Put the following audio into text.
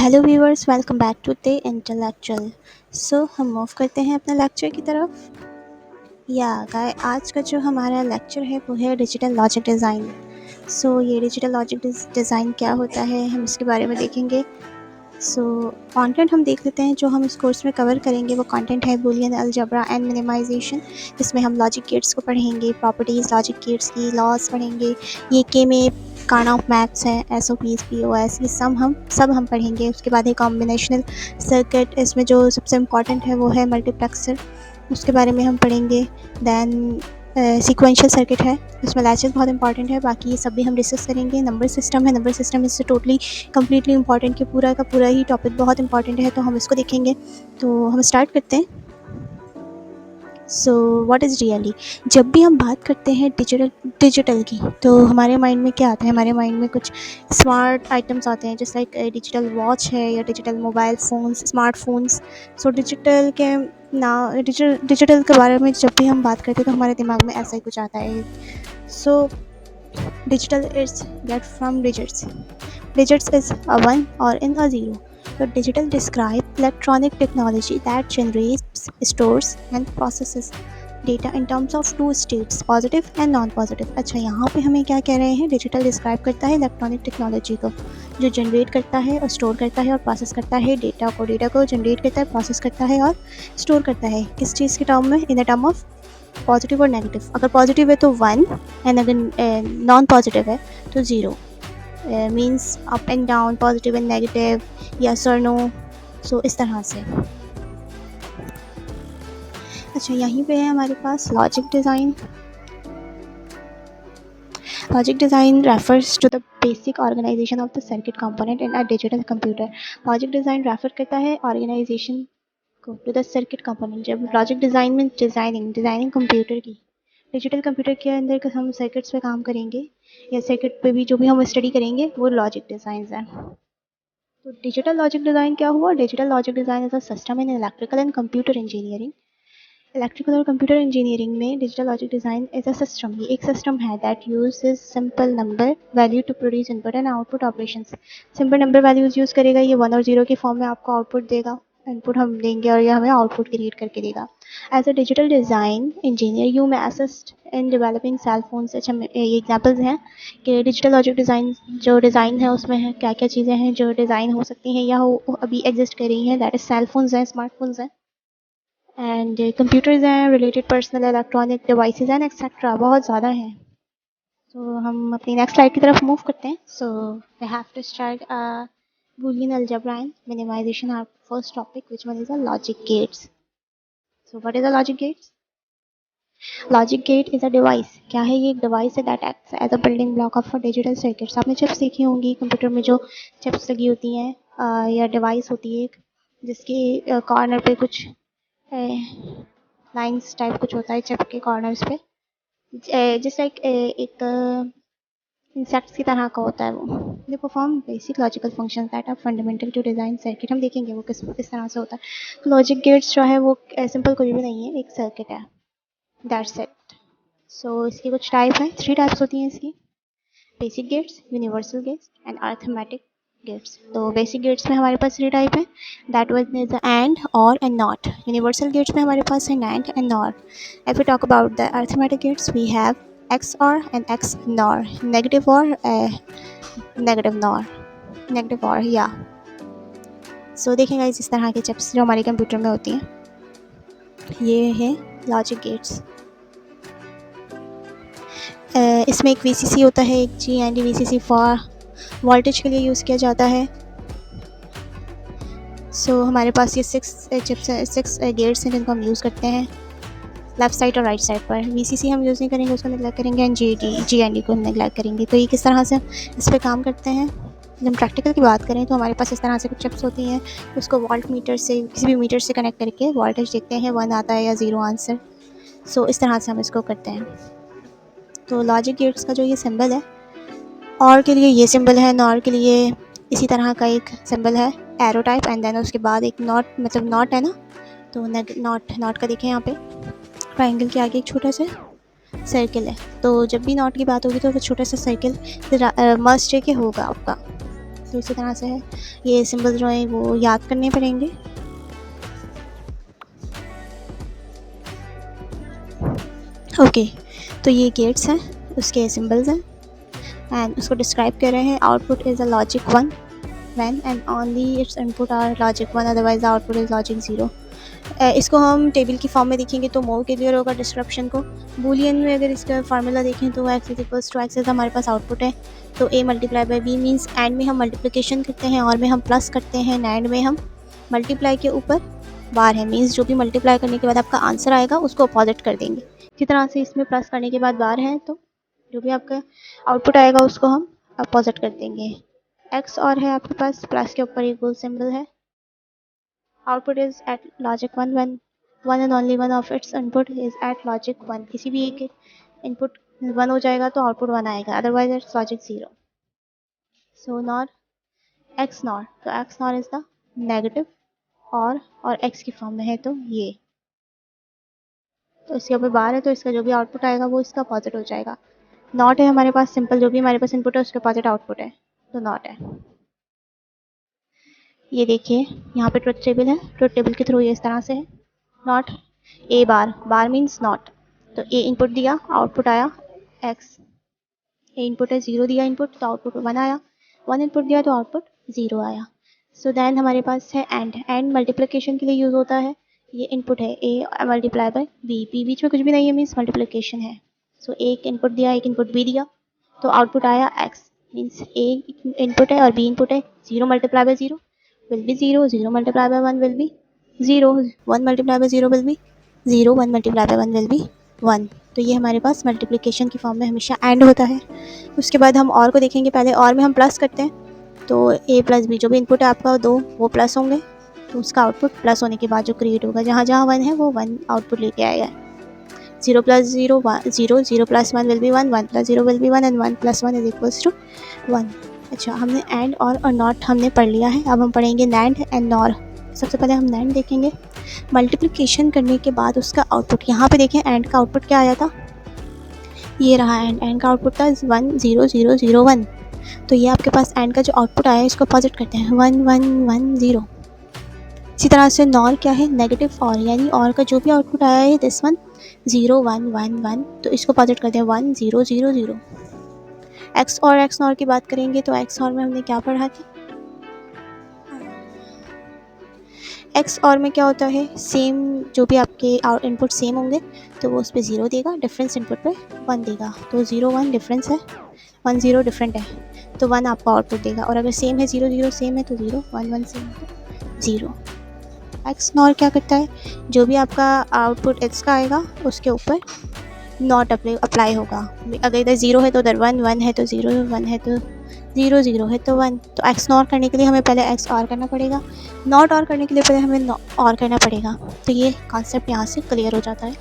Hello viewers, welcome back to the intellectual. हम move करते हैं अपने लेक्चर की तरफ। आज का जो हमारा लेक्चर है वो है डिजिटल लॉजिक डिज़ाइन। ये डिजिटल लॉजिक डिज़ाइन क्या होता है, हम इसके बारे में देखेंगे। कंटेंट हम देख लेते हैं। जो हम इस कोर्स में कवर करेंगे वो कंटेंट है बूलियन अलजेब्रा एंड मिनिमाइजेशन, जिसमें हम लॉजिक गेट्स को पढ़ेंगे, प्रॉपर्टीज़ लॉजिक गेट्स की, लॉज पढ़ेंगे। ये के में काइंड ऑफ मैथ्स हैं, एस ओ पीज पी ओ एस, ये सब हम पढ़ेंगे। उसके बाद है कॉम्बिनेशनल सर्किट, इसमें जो सबसे इम्पॉर्टेंट है वो है मल्टीप्लेक्सर, उसके बारे में हम पढ़ेंगे। दैन सीक्वेंशियल सर्किट है, उसमें लैचेस बहुत इंपॉर्टेंट है, बाकी ये सब भी हम डिस्कस करेंगे। नंबर सिस्टम इससे टोटली कम्प्लीटली इंपॉर्टेंट, कि पूरा का पूरा ही टॉपिक बहुत इंपॉर्टेंट है, तो हम इसको देखेंगे। तो हम स्टार्ट करते हैं। व्हाट इज़ रियली, जब भी हम बात करते हैं डिजिटल की, तो हमारे माइंड में क्या आता है? हमारे माइंड में कुछ स्मार्ट आइटम्स आते हैं, जैसे लाइक डिजिटल वॉच है या digital mobile phones, smartphones. Digital के बारे में जब भी हम बात करते हैं तो हमारे दिमाग में ऐसा ही कुछ आता है। Digital is get from digits, digits is a 1 or in a 0. So digital describe electronic technology that generates, stores and processes data in terms of two states, positive and non-positive. अच्छा, यहाँ पे हमें क्या कह रहे हैं? डिजिटल डिस्क्राइब करता है इलेक्ट्रॉनिक टेक्नोलॉजी को, जो जनरेट करता है और स्टोर करता है और प्रोसेस करता है डेटा को जनरेट करता है, प्रोसेस करता है और स्टोर करता है। किस चीज़ के टर्म में? In the term of positive और नेगेटिव। अगर पॉजिटिव है तो 1 एंड अगर नॉन पॉजिटिव है तो 0। Means up and down, positive and negative, yes और नो। इस तरह से। अच्छा, यहीं पे है हमारे पास logic design. Logic design refers to the basic organisation of the circuit component in a digital computer. Logic design refer करता है ऑर्गेनाइजेशन को टू द सर्किट कंपोनेंट। जब लॉजिक डिज़ाइन में डिज़ाइनिंग कंप्यूटर की, डिजिटल कंप्यूटर के अंदर हम circuits पे काम करेंगे, या सर्किट पे भी जो भी हम स्टडी करेंगे वो लॉजिक डिज़ाइन है। तो डिजिटल लॉजिक डिज़ाइन क्या हुआ? Digital logic design is a system in electrical and computer engineering. Electrical और कंप्यूटर इंजीनियरिंग में digital logic design is a system, ये एक सिस्टम है that uses simple number value to produce input and output operations. Simple number values use करेगा, ये 1 और 0 के form में आपको आउटपुट देगा, इनपुट हम देंगे और ये हमें आउटपुट क्रिएट करके देगा। As a digital design engineer you may assist in developing cell phones. अच्छा, ये एग्जाम्पल्स हैं कि डिजिटल लॉजिक डिज़ाइन जो डिज़ाइन है उसमें है क्या क्या चीज़ें हैं जो डिज़ाइन हो सकती हैं या अभी एग्जिस्ट कर रही हैं। दैट इज सेल फोन्स हैं, स्मार्टफोन्स हैं, एंड कंप्यूटर्स हैं, रिलेटेड पर्सनल इलेक्ट्रॉनिक डिवाइसेस हैं, एक्सेट्रा बहुत ज़्यादा हैं। हम अपनी नेक्स्ट स्लाइड की तरफ मूव करते हैं। We have to start Boolean algebra and minimization, our first topic, which one is a logic gates. What is a logic gates? Logic gate is a device. क्या है ये? एक डिवाइस है that acts as a building block of a digital circuits. आपने chips देखी होंगी computer में, जो चिप्स लगी होती हैं या डिवाइस होती है एक, जिसके कॉर्नर पे कुछ लाइंस टाइप कुछ होता है चिप के कॉर्नर्स पे, जस्ट लाइक एक इंसेक्ट्स की तरह का होता है वो। They perform basic logical functions that are fundamental to design circuit. हम देखेंगे वो किस तरह से होता है। लॉजिक गेट्स जो है वो सिंपल कुछ भी नहीं है, एक सर्किट है, दैट्स इट। इसकी कुछ टाइप है, 3 टाइप्स होती हैं इसकी: basic gates, universal gates and arithmetic gates. तो बेसिक गेट्स में हमारे पास 3 टाइप है, that was is and, or and not. Universal gates में हमारे पास है and and not. If we talk about the arithmetic gates, we have XOR and XNOR, negative or negative NOR, negative OR, या। देखेंगे इस तरह के चिप्स जो हमारे कंप्यूटर में होती हैं, ये है लॉजिक गेट्स। इसमें एक VCC होता है, एक GND VCC फॉर वोल्टेज के लिए यूज़ किया जाता है। हमारे पास ये 6 चिप्स, 6 गेट्स हैं जिनको हम यूज़ करते हैं लेफ्ट साइड और राइट साइड पर। VCC हम यूज़ नहीं करेंगे, उसको नेगलेक्ट करेंगे, एंड GND को नेगलेक्ट करेंगे। तो ये किस तरह से इस पर काम करते हैं? जब हम प्रैक्टिकल की बात करें तो हमारे पास इस तरह से कुछ चिप्स होती हैं, उसको वोल्ट मीटर से, किसी भी मीटर से कनेक्ट करके वोल्टेज देखते हैं, 1 आता है या 0 आंसर। इस तरह से हम इसको करते हैं। तो लॉजिक गेट्स का जो ये सिंबल है, और के लिए ये सिंबल है, नॉर के लिए इसी तरह का एक सिंबल है, एरो टाइप, एंड देन उसके बाद एक नॉट, मतलब नॉट है ना, तो नॉट का देखें यहाँ पे ट्राइंगल के आगे एक छोटा सा सर्किल है। तो जब भी नॉट की बात होगी तो वो छोटा सा सर्किल मस्ट के होगा आपका। तो इसी तरह से है, ये सिंबल जो है वो याद करने पड़ेंगे। ओके, तो ये गेट्स हैं, उसके सिंबल्स हैं एंड उसको डिस्क्राइब कर रहे हैं। Output is a logic 1 when and only its input are logic 1, otherwise output is logic 0। इसको हम टेबल की फॉर्म में देखेंगे तो मोर क्लियर होगा डिस्क्रिप्शन को। बूलियन में अगर इसका फार्मूला देखें तो x is equals to x हमारे पास आउटपुट है, तो a multiply by b means and में हम मल्टीप्लिकेशन करते हैं और में हम प्लस करते हैं, एंड में हम मल्टीप्लाई के ऊपर बार है, मीन्स जो भी मल्टीप्लाई करने के बाद आपका आंसर आएगा उसको अपोजिट कर देंगे। इसी तरह से इसमें प्लस करने के बाद बार है तो जो भी आपका आउटपुट आएगा उसको हम अपोजिट कर देंगे। x और है आपके पास, प्लस के ऊपर इक्वल सिंबल है। Output is at logic 1 when one and only one of its input is at logic 1। किसी भी एक इनपुट 1 हो जाएगा तो आउटपुट 1 आएगा, otherwise it's logic 0। So not X not, तो X not is the negative और x की फॉर्म में है तो ये, तो इसके ऊपर बार है तो इसका जो भी आउटपुट आएगा वो इसका अपोजिट हो जाएगा। नॉट है हमारे पास सिंपल, जो भी हमारे पास इनपुट है उसके अपोजिट आउटपुट है, तो नॉट है। ये देखिए यहाँ पे ट्रुथ टेबल है, ट्रुथ टेबल के थ्रू ये इस तरह से है। Not a bar, bar means not, तो ए इनपुट दिया आउटपुट आया एक्स, ए इनपुट है 0 दिया इनपुट तो आउटपुट 1 आया, 1 इनपुट दिया तो आउटपुट 0 आया। सो देन हमारे पास है एंड मल्टीप्लिकेशन के लिए यूज़ होता है। ये इनपुट है ए मल्टीप्लाई बाय बी, बीच में कुछ भी नहीं है मीन्स मल्टीप्लिकेशन है। सो एक इनपुट दिया, एक इनपुट बी दिया तो आउटपुट आया एक्स, मीन्स ए इनपुट है और बी इनपुट है, 0 multiply by 0 will be 0, 0 multiplied by 1 will be 0, 1 multiplied by 0 will be 0, 1 multiplied by 1 will be 1। तो ये हमारे पास मल्टीप्लिकेशन की फॉर्म में हमेशा एंड होता है। उसके बाद हम और को देखेंगे, पहले और में हम प्लस करते हैं तो a प्लस बी जो भी इनपुट है आपका दो वो प्लस होंगे, तो उसका आउटपुट प्लस होने के बाद जो क्रिएट होगा, जहाँ जहाँ 1 है वो 1 आउटपुट लेके आएगा। 0 plus 0 0, 0 plus 1 will be 1, 1 plus 0 will be 1 and 1 plus 1 is equals to 1। अच्छा, हमने एंड और नॉट हमने पढ़ लिया है, अब हम पढ़ेंगे नैंड एंड नॉर। सबसे पहले हम नैंड देखेंगे। मल्टीप्लिकेशन करने के बाद उसका आउटपुट, यहाँ पे देखें एंड का आउटपुट क्या आया था, ये रहा एंड का आउटपुट था 1 0 0 0 1। तो ये आपके पास एंड का जो आउटपुट आया है इसको अपोजिट करते हैं 1 1 1 0। इसी तरह से नॉर क्या है, नेगेटिव और, यानी और का जो भी आउटपुट आया है दिस वन 0 1 1 1, तो इसको अपोजिट करते हैं 1 0 0 0। एक्स और एक्स नॉर की बात करेंगे तो एक्स और में हमने क्या पढ़ा था, एक्स और में क्या होता है, सेम जो भी आपके इनपुट सेम होंगे तो वो उस पर 0 देगा, डिफरेंस इनपुट पे 1 देगा, तो 0 1 डिफरेंस है, 1 0 डिफरेंट है तो 1 आपका आउटपुट देगा, और अगर सेम है 0 0 सेम है तो 0, 1 1 सेम है तो 0। एक्स नॉर क्या करता है, जो भी आपका आउटपुट एक्स का आएगा उसके ऊपर नॉट अप्लाई होगा। अगर इधर 0 है तो उधर 1 1 है तो 0, 1 है तो 0, 0 है तो 1। तो एक्स नॉट करने के लिए हमें पहले एक्स और करना पड़ेगा, नॉट और करने के लिए पहले हमें और करना पड़ेगा। तो ये कॉन्सेप्ट यहाँ से क्लियर हो जाता है।